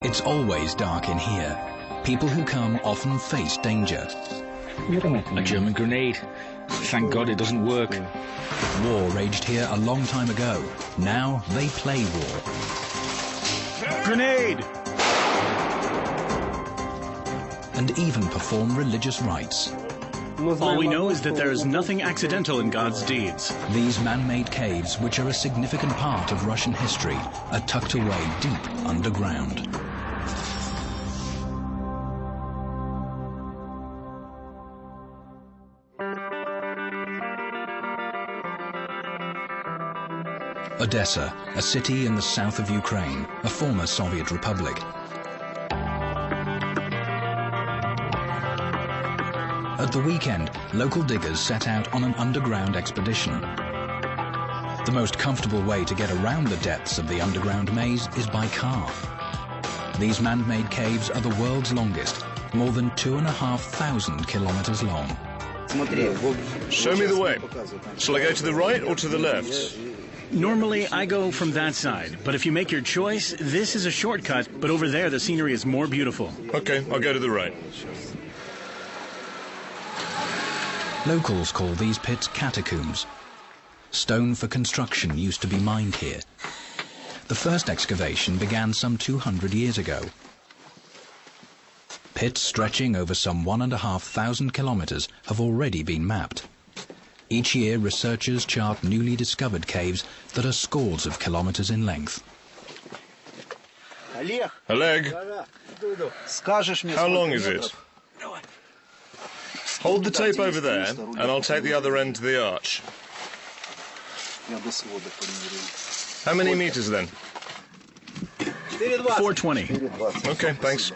It's always dark in here. People who come often face danger. A German grenade. Thank God it doesn't work. War raged here a long time ago. Now they play war. Grenade! And even perform religious rites. All we know is that there is nothing accidental in God's deeds. These man-made caves, which are a significant part of Russian history, are tucked away deep underground. Odessa, a city in the south of Ukraine, a former Soviet republic. At the weekend, local diggers set out on an underground expedition. The most comfortable way to get around the depths of the underground maze is by car. These man-made caves are the world's longest, more than 2,500 kilometers long. Show me the way. Shall I go to the right or to the left? Normally, I go from that side, but if you make your choice, this is a shortcut, but over there the scenery is more beautiful. Okay, I'll go to the right. Locals call these pits catacombs. Stone for construction used to be mined here. The first excavation began some 200 years ago. Pits stretching over some 1,500 kilometers have already been mapped. Each year, researchers chart newly discovered caves that are scores of kilometers in length. Oleg, how long is it? Hold the tape over there, and I'll take the other end to the arch. How many meters then? 420. Okay, thanks.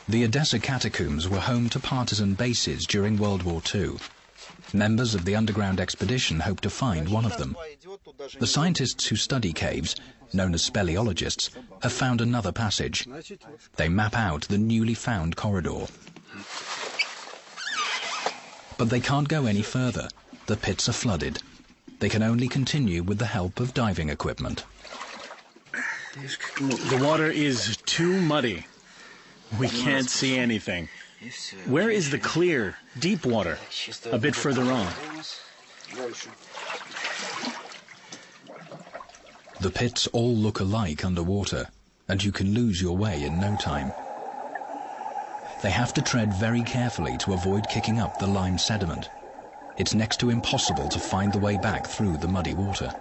The Odessa catacombs were home to partisan bases during World War II. Members of the underground expedition hoped to find one of them. The scientists who study caves, known as speleologists, have found another passage. They map out the newly found corridor. But they can't go any further. The pits are flooded. They can only continue with the help of diving equipment. The water is too muddy. We can't see anything. Where is the clear, deep water? A bit further on. The pits all look alike underwater, and you can lose your way in no time. They have to tread very carefully to avoid kicking up the lime sediment. It's next to impossible to find the way back through the muddy water.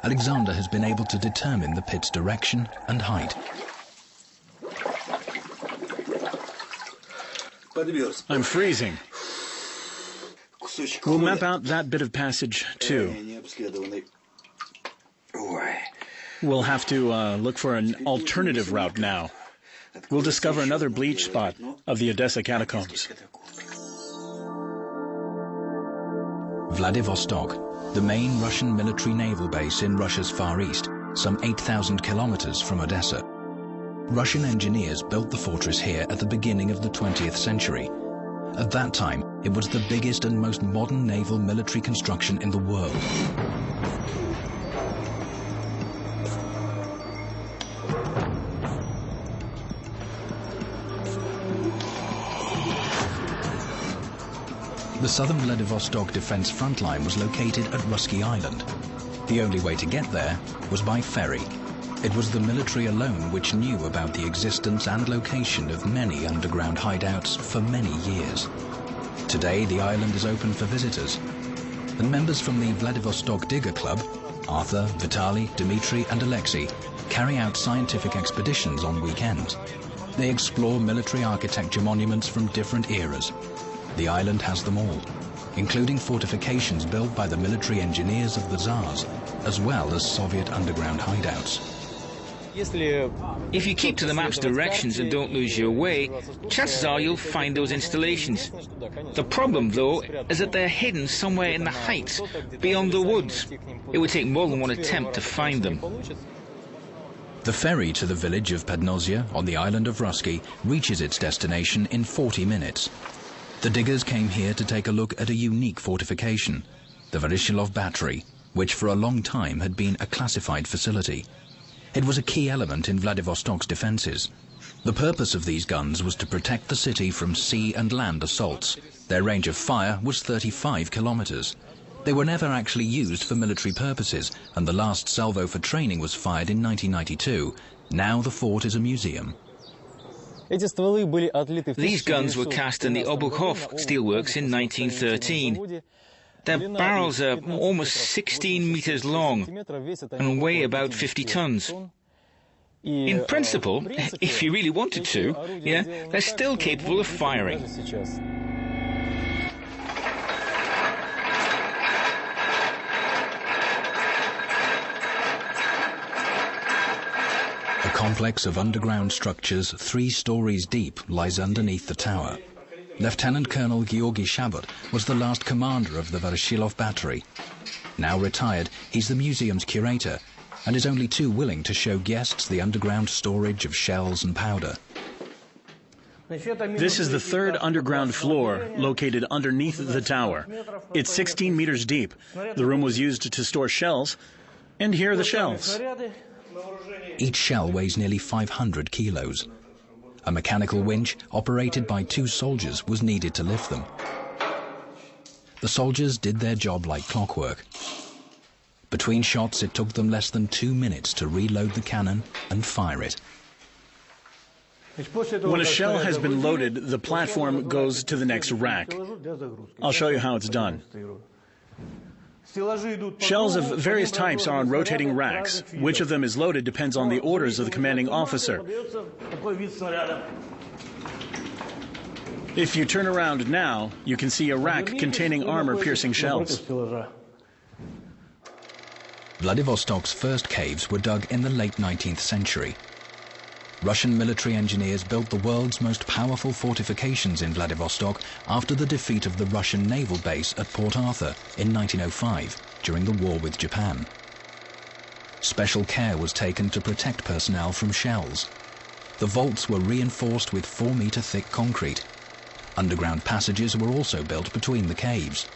Alexander has been able to determine the pit's direction and height. I'm freezing. We'll map out that bit of passage, too. We'll have to look for an alternative route now. We'll discover another bleach spot of the Odessa catacombs. Vladivostok, the main Russian military naval base in Russia's Far East, some 8,000 kilometers from Odessa. Russian engineers built the fortress here at the beginning of the 20th century. At that time, it was the biggest and most modern naval military construction in the world. The southern Vladivostok defense front line was located at Russky Island. The only way to get there was by ferry. It was the military alone which knew about the existence and location of many underground hideouts for many years. Today, the island is open for visitors, and members from the Vladivostok Digger Club, Arthur, Vitaly, Dmitry, and Alexei, carry out scientific expeditions on weekends. They explore military architecture monuments from different eras. The island has them all, including fortifications built by the military engineers of the Tsars, as well as Soviet underground hideouts. If you keep to the map's directions and don't lose your way, chances are you'll find those installations. The problem, though, is that they're hidden somewhere in the heights, beyond the woods. It would take more than one attempt to find them. The ferry to the village of Podnozya on the island of Russky reaches its destination in 40 minutes. The diggers came here to take a look at a unique fortification, the Voroshilov Battery, which for a long time had been a classified facility. It was a key element in Vladivostok's defenses. The purpose of these guns was to protect the city from sea and land assaults. Their range of fire was 35 kilometers. They were never actually used for military purposes, and the last salvo for training was fired in 1992. Now the fort is a museum. These guns were cast in the Obukhov steelworks in 1913. Their barrels are almost 16 meters long and weigh about 50 tons. In principle, if you really wanted to, they're still capable of firing. A complex of underground structures 3 stories deep lies underneath the tower. Lieutenant Colonel Georgy Shabot was the last commander of the Voroshilov battery. Now retired, he's the museum's curator and is only too willing to show guests the underground storage of shells and powder. This is the 3rd underground floor, located underneath the tower. It's 16 meters deep. The room was used to store shells, and here are the shells. Each shell weighs nearly 500 kilos. A mechanical winch, operated by 2 soldiers, was needed to lift them. The soldiers did their job like clockwork. Between shots, it took them less than 2 minutes to reload the cannon and fire it. When a shell has been loaded, the platform goes to the next rack. I'll show you how it's done. Shells of various types are on rotating racks. Which of them is loaded depends on the orders of the commanding officer. If you turn around now, you can see a rack containing armor-piercing shells. Vladivostok's first caves were dug in the late 19th century. Russian military engineers built the world's most powerful fortifications in Vladivostok after the defeat of the Russian naval base at Port Arthur in 1905 during the war with Japan. Special care was taken to protect personnel from shells. The vaults were reinforced with 4-meter-thick concrete. Underground passages were also built between the caves.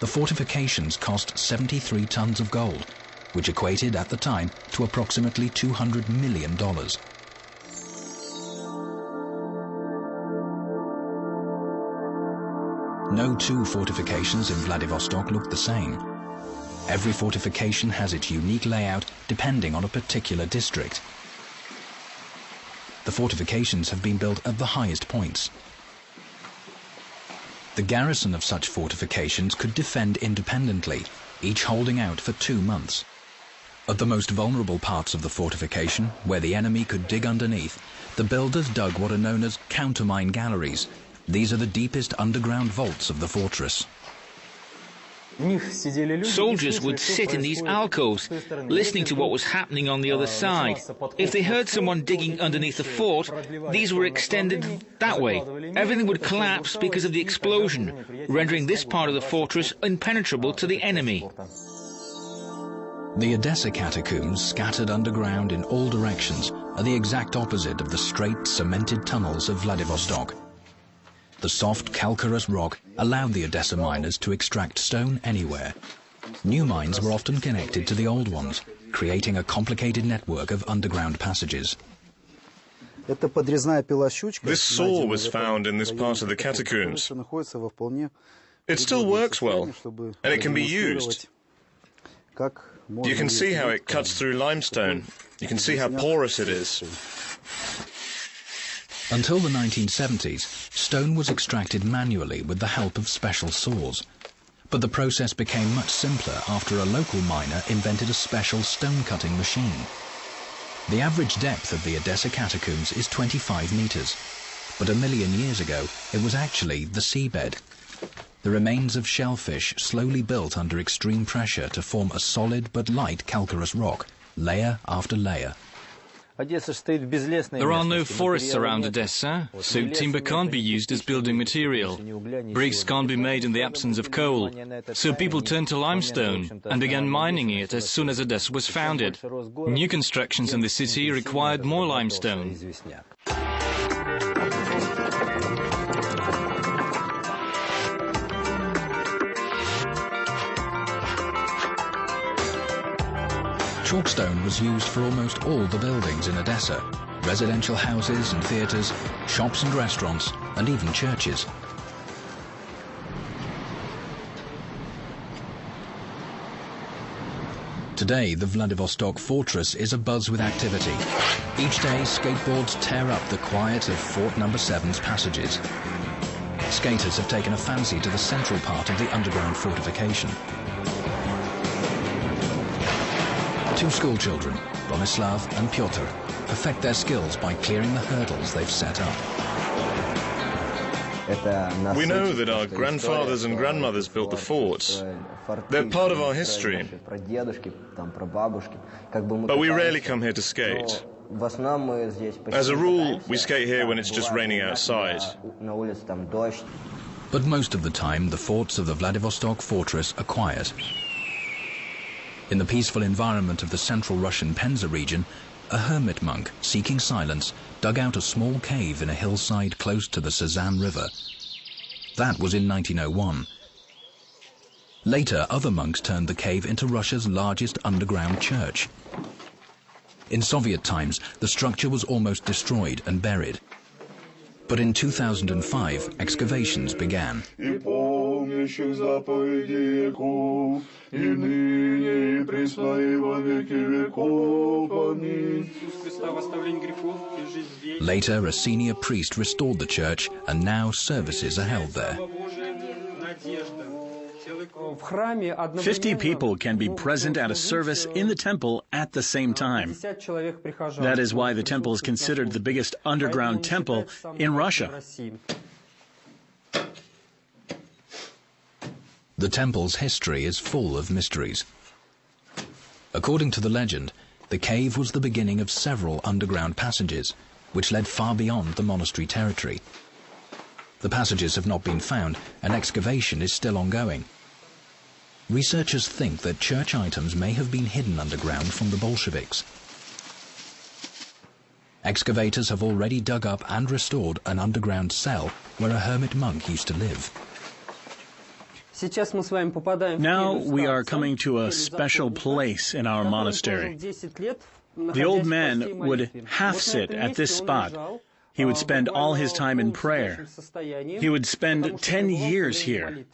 The fortifications cost 73 tons of gold, which equated at the time to approximately $200 million. No 2 fortifications in Vladivostok look the same. Every fortification has its unique layout depending on a particular district. The fortifications have been built at the highest points. The garrison of such fortifications could defend independently, each holding out for 2 months. At the most vulnerable parts of the fortification, where the enemy could dig underneath, the builders dug what are known as countermine galleries. These are the deepest underground vaults of the fortress. Soldiers would sit in these alcoves, listening to what was happening on the other side. If they heard someone digging underneath the fort, these were extended that way. Everything would collapse because of the explosion, rendering this part of the fortress impenetrable to the enemy. The Odessa catacombs, scattered underground in all directions, are the exact opposite of the straight, cemented tunnels of Vladivostok. The soft, calcareous rock allowed the Odessa miners to extract stone anywhere. New mines were often connected to the old ones, creating a complicated network of underground passages. This saw was found in this part of the catacombs. It still works well, and it can be used. You can see how it cuts through limestone. You can see how porous it is. Until the 1970s, stone was extracted manually with the help of special saws. But the process became much simpler after a local miner invented a special stone-cutting machine. The average depth of the Odessa catacombs is 25 meters, but 1 million years ago it was actually the seabed. The remains of shellfish slowly built under extreme pressure to form a solid but light calcareous rock, layer after layer. There are no forests around Odessa, so timber can't be used as building material. Bricks can't be made in the absence of coal, so people turned to limestone and began mining it as soon as Odessa was founded. New constructions in the city required more limestone. Chalkstone was used for almost all the buildings in Odessa: residential houses and theatres, shops and restaurants, and even churches. Today, the Vladivostok fortress is abuzz with activity. Each day, skateboards tear up the quiet of Fort No. 7's passages. Skaters have taken a fancy to the central part of the underground fortification. Two schoolchildren, Bronislav and Pyotr, perfect their skills by clearing the hurdles they've set up. We know that our grandfathers and grandmothers built the forts. They're part of our history. But we rarely come here to skate. As a rule, we skate here when it's just raining outside. But most of the time, the forts of the Vladivostok fortress are quiet. In the peaceful environment of the central Russian Penza region, a hermit monk, seeking silence, dug out a small cave in a hillside close to the Sazan River. That was in 1901. Later, other monks turned the cave into Russia's largest underground church. In Soviet times, the structure was almost destroyed and buried. But in 2005, excavations began. Later, a senior priest restored the church, and now services are held there. 50 people can be present at a service in the temple at the same time. That is why the temple is considered the biggest underground temple in Russia. The temple's history is full of mysteries. According to the legend, the cave was the beginning of several underground passages, which led far beyond the monastery territory. The passages have not been found, and excavation is still ongoing. Researchers think that church items may have been hidden underground from the Bolsheviks. Excavators have already dug up and restored an underground cell where a hermit monk used to live. Now we are coming to a special place in our monastery. The old man would half sit at this spot. He would spend all his time in prayer. He would spend 10 years here.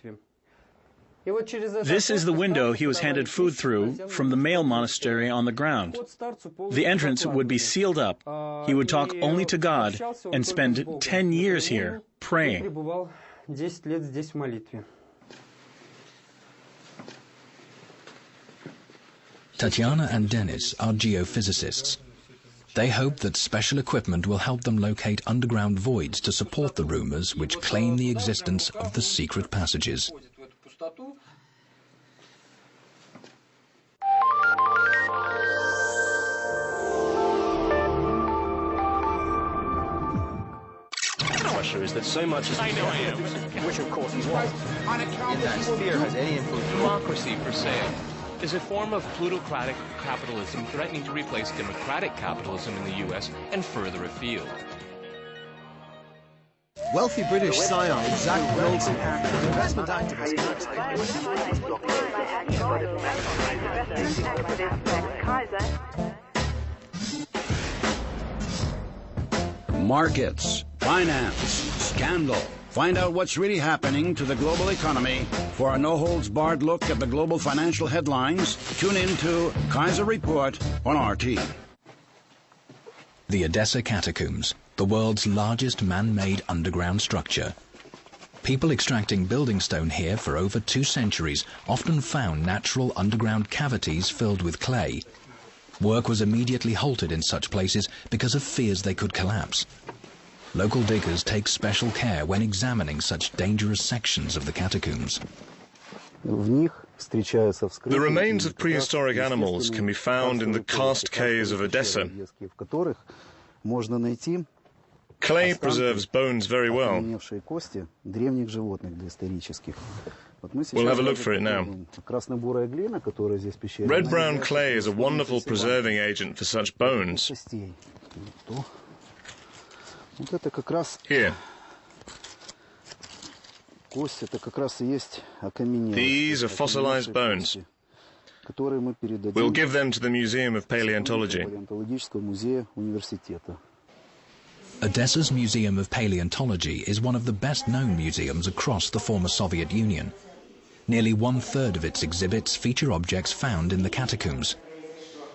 This is the window he was handed food through from the male monastery on the ground. The entrance would be sealed up. He would talk only to God and spend 10 years here praying. Tatiana and Denis are geophysicists. They hope that special equipment will help them locate underground voids to support the rumors which claim the existence of the secret passages. Is that so much as I know I am, which of course is right. On account of this fear has any influence. Democracy, per se, is a form of plutocratic capitalism threatening to replace democratic capitalism in the U.S. and further afield. Wealthy British scion Zach Wilson, investment activist. Markets, finance, scandal. Find out what's really happening to the global economy. For a no-holds-barred look at the global financial headlines, tune in to Kaiser Report on RT. The Odessa Catacombs, the world's largest man-made underground structure. People extracting building stone here for over 2 centuries often found natural underground cavities filled with clay. Work was immediately halted in such places because of fears they could collapse. Local diggers take special care when examining such dangerous sections of the catacombs. The remains of prehistoric animals can be found in the karst caves of Odessa. Clay preserves bones very well. We'll have a look for it now. Red-brown clay is a wonderful preserving agent for such bones. Here. These are fossilized bones. We'll give them to the Museum of Paleontology. Odessa's Museum of Paleontology is one of the best-known museums across the former Soviet Union. Nearly one-third of its exhibits feature objects found in the catacombs.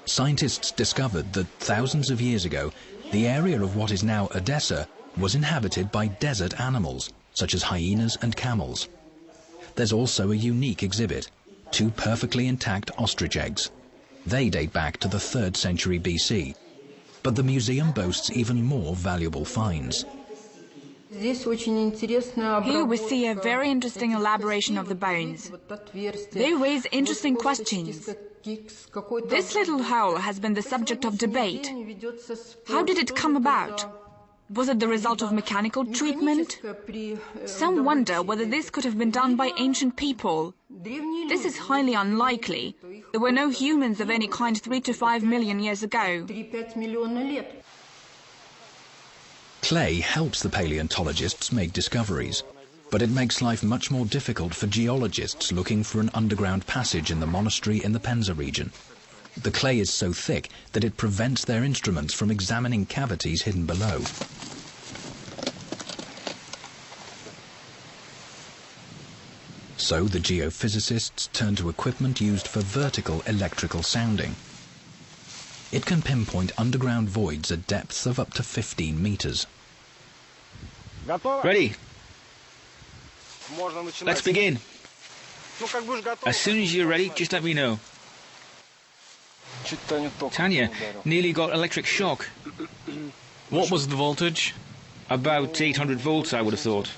Scientists discovered that thousands of years ago, the area of what is now Odessa was inhabited by desert animals, such as hyenas and camels. There's also a unique exhibit, 2 perfectly intact ostrich eggs. They date back to the 3rd century BC. But the museum boasts even more valuable finds. Here we see a very interesting elaboration of the bones. They raise interesting questions. This little hole has been the subject of debate. How did it come about? Was it the result of mechanical treatment? Some wonder whether this could have been done by ancient people. This is highly unlikely. There were no humans of any kind 3 to 5 million years ago. Clay helps the paleontologists make discoveries, but it makes life much more difficult for geologists looking for an underground passage in the monastery in the Penza region. The clay is so thick that it prevents their instruments from examining cavities hidden below. So the geophysicists turn to equipment used for vertical electrical sounding. It can pinpoint underground voids at depths of up to 15 meters. Ready? Let's begin. As soon as you're ready, just let me know. Tanya nearly got electric shock. What was the voltage? About 800 volts, I would have thought.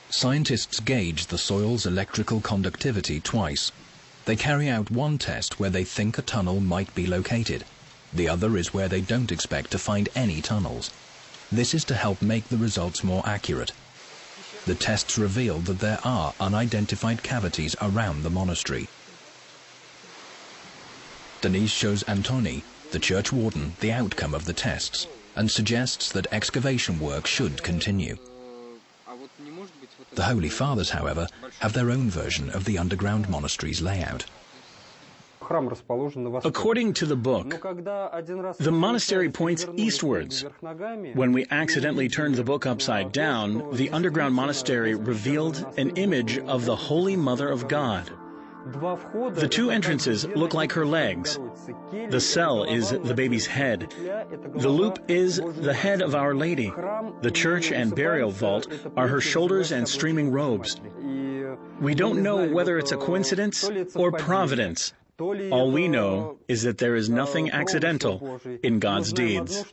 Scientists gauge the soil's electrical conductivity twice. They carry out one test where they think a tunnel might be located. The other is where they don't expect to find any tunnels. This is to help make the results more accurate. The tests reveal that there are unidentified cavities around the monastery. Denise shows Antoni, the church warden, the outcome of the tests and suggests that excavation work should continue. The Holy Fathers, however, have their own version of the underground monastery's layout. According to the book, the monastery points eastwards. When we accidentally turned the book upside down, the underground monastery revealed an image of the Holy Mother of God. The 2 entrances look like her legs. The cell is the baby's head. The loop is the head of Our Lady. The church and burial vault are her shoulders and streaming robes. We don't know whether it's a coincidence or providence. All we know is that there is nothing accidental in God's deeds.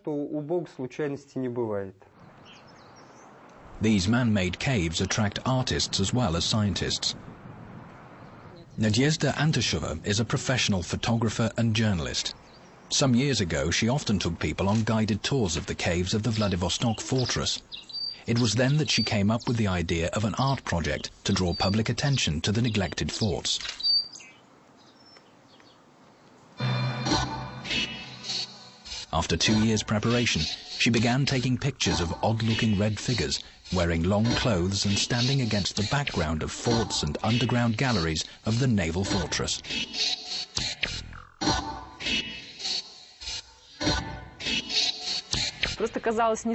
These man-made caves attract artists as well as scientists. Nadezhda Antasheva is a professional photographer and journalist. Some years ago, she often took people on guided tours of the caves of the Vladivostok fortress. It was then that she came up with the idea of an art project to draw public attention to the neglected forts. After 2 years' preparation, she began taking pictures of odd-looking red figures, wearing long clothes and standing against the background of forts and underground galleries of the naval fortress.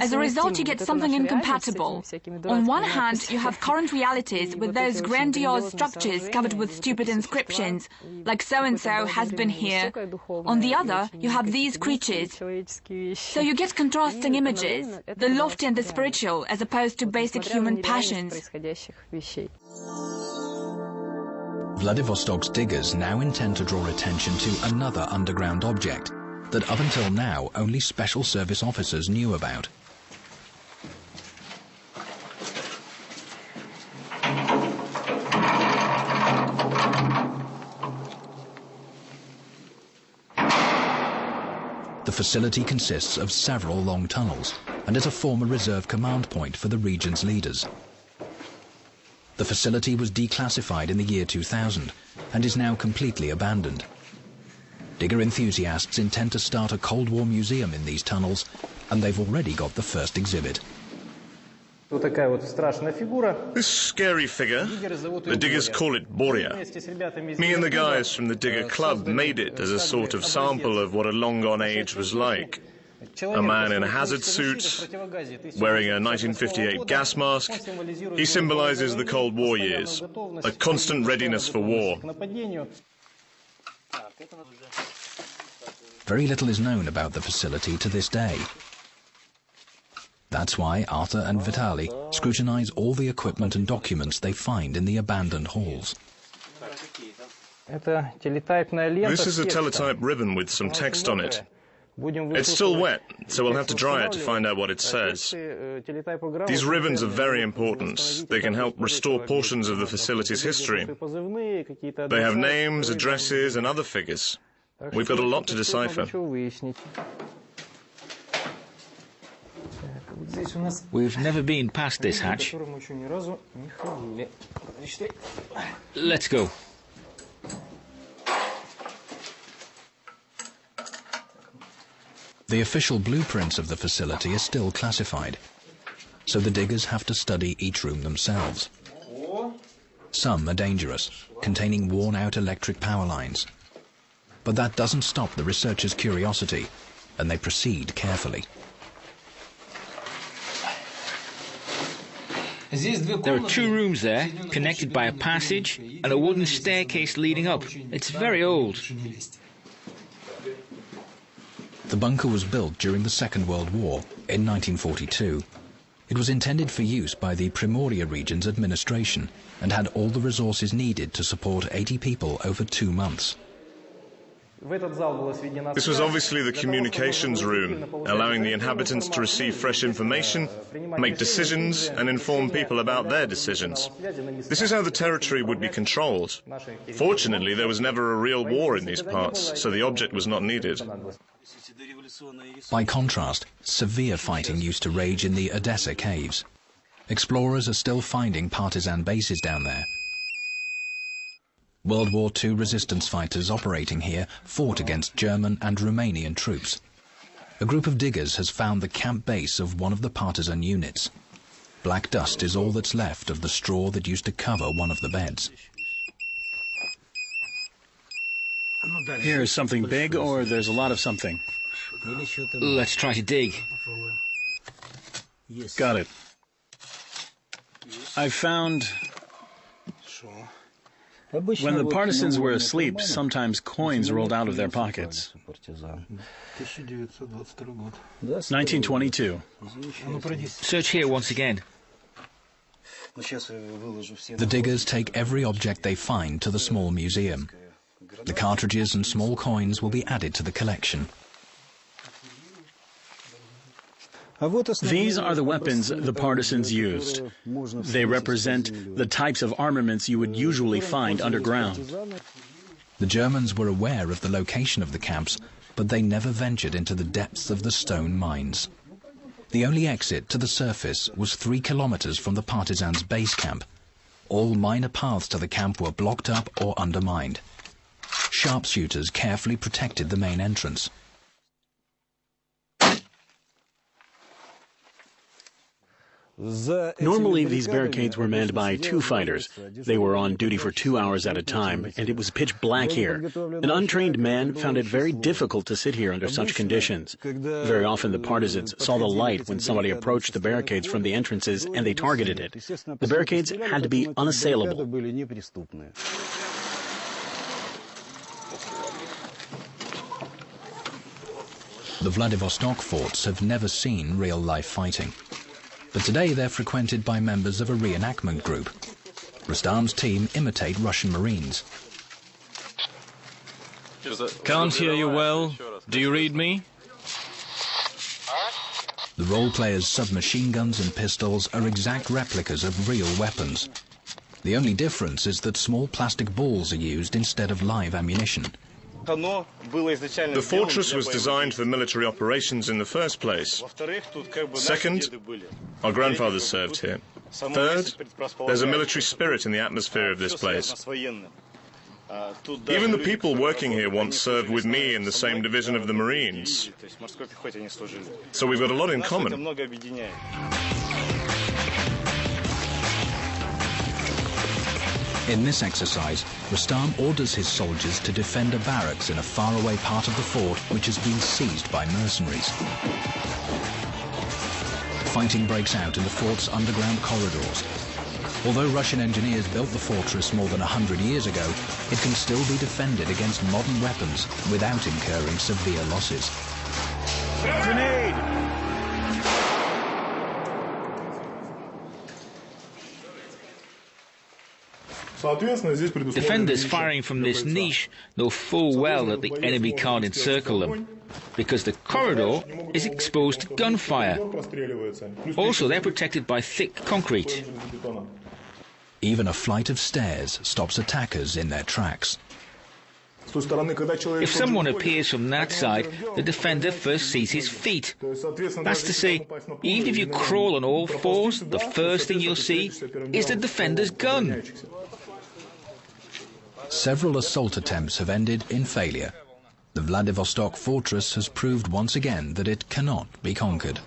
As a result, you get something incompatible. On one hand, you have current realities with those grandiose structures covered with stupid inscriptions, like so-and-so has been here. On the other, you have these creatures. So you get contrasting images, the lofty and the spiritual, as opposed to basic human passions. Vladivostok's diggers now intend to draw attention to another underground object that up until now only special service officers knew about. The facility consists of several long tunnels and is a former reserve command point for the region's leaders. The facility was declassified in the year 2000 and is now completely abandoned. Digger enthusiasts intend to start a Cold War museum in these tunnels, and they've already got the first exhibit. This scary figure, the diggers call it Boria. Me and the guys from the Digger Club made it as a sort of sample of what a long-gone age was like. A man in a hazard suit, wearing a 1958 gas mask. He symbolizes the Cold War years, a constant readiness for war. Very little is known about the facility to this day. That's why Arthur and Vitaly scrutinize all the equipment and documents they find in the abandoned halls. This is a teletype ribbon with some text on it. It's still wet, so we'll have to dry it to find out what it says. These ribbons are very important. They can help restore portions of the facility's history. They have names, addresses, and other figures. We've got a lot to decipher. We've never been past this hatch. Let's go. The official blueprints of the facility are still classified, so the diggers have to study each room themselves. Some are dangerous, containing worn-out electric power lines. But that doesn't stop the researchers' curiosity, and they proceed carefully. There are 2 rooms there, connected by a passage and a wooden staircase leading up. It's very old. The bunker was built during the Second World War in 1942. It was intended for use by the Primoria region's administration and had all the resources needed to support 80 people over 2 months. This was obviously the communications room, allowing the inhabitants to receive fresh information, make decisions, and inform people about their decisions. This is how the territory would be controlled. Fortunately, there was never a real war in these parts, so the object was not needed. By contrast, severe fighting used to rage in the Odessa caves. Explorers are still finding partisan bases down there. World War II resistance fighters operating here fought against German and Romanian troops. A group of diggers has found the camp base of one of the partisan units. Black dust is all that's left of the straw that used to cover one of the beds. Here's something big, or there's a lot of something. Let's try to dig. Got it. I found... When the partisans were asleep, sometimes coins rolled out of their pockets. 1922. Search here once again. The diggers take every object they find to the small museum. The cartridges and small coins will be added to the collection. These are the weapons the partisans used. They represent the types of armaments you would usually find underground. The Germans were aware of the location of the camps, but they never ventured into the depths of the stone mines. The only exit to the surface was 3 kilometers from the partisans' base camp. All minor paths to the camp were blocked up or undermined. Sharpshooters carefully protected the main entrance. Normally, these barricades were manned by 2 fighters. They were on duty for 2 hours at a time, and it was pitch black here. An untrained man found it very difficult to sit here under such conditions. Very often, the partisans saw the light when somebody approached the barricades from the entrances, and they targeted it. The barricades had to be unassailable. The Vladivostok forts have never seen real-life fighting. But today they're frequented by members of a reenactment group. Rustam's team imitate Russian Marines. Can't hear you well. Do you read me? The role players' submachine guns and pistols are exact replicas of real weapons. The only difference is that small plastic balls are used instead of live ammunition. The fortress was designed for military operations in the first place. Second, our grandfathers served here. Third, there's a military spirit in the atmosphere of this place. Even the people working here once served with me in the same division of the Marines. So we've got a lot in common. In this exercise, Rustam orders his soldiers to defend a barracks in a faraway part of the fort which has been seized by mercenaries. Fighting breaks out in the fort's underground corridors. Although Russian engineers built the fortress more than 100 years ago, it can still be defended against modern weapons without incurring severe losses. Grenade! Defenders firing from this niche know full well that the enemy can't encircle them, because the corridor is exposed to gunfire. Also, they're protected by thick concrete. Even a flight of stairs stops attackers in their tracks. If someone appears from that side, the defender first sees his feet. That's to say, even if you crawl on all fours, the first thing you'll see is the defender's gun. Several assault attempts have ended in failure. The Vladivostok fortress has proved once again that it cannot be conquered.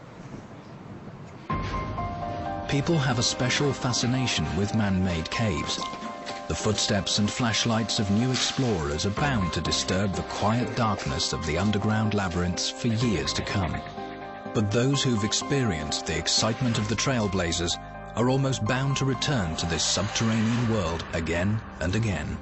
People have a special fascination with man-made caves. The footsteps and flashlights of new explorers are bound to disturb the quiet darkness of the underground labyrinths for years to come. But those who've experienced the excitement of the trailblazers are almost bound to return to this subterranean world again and again.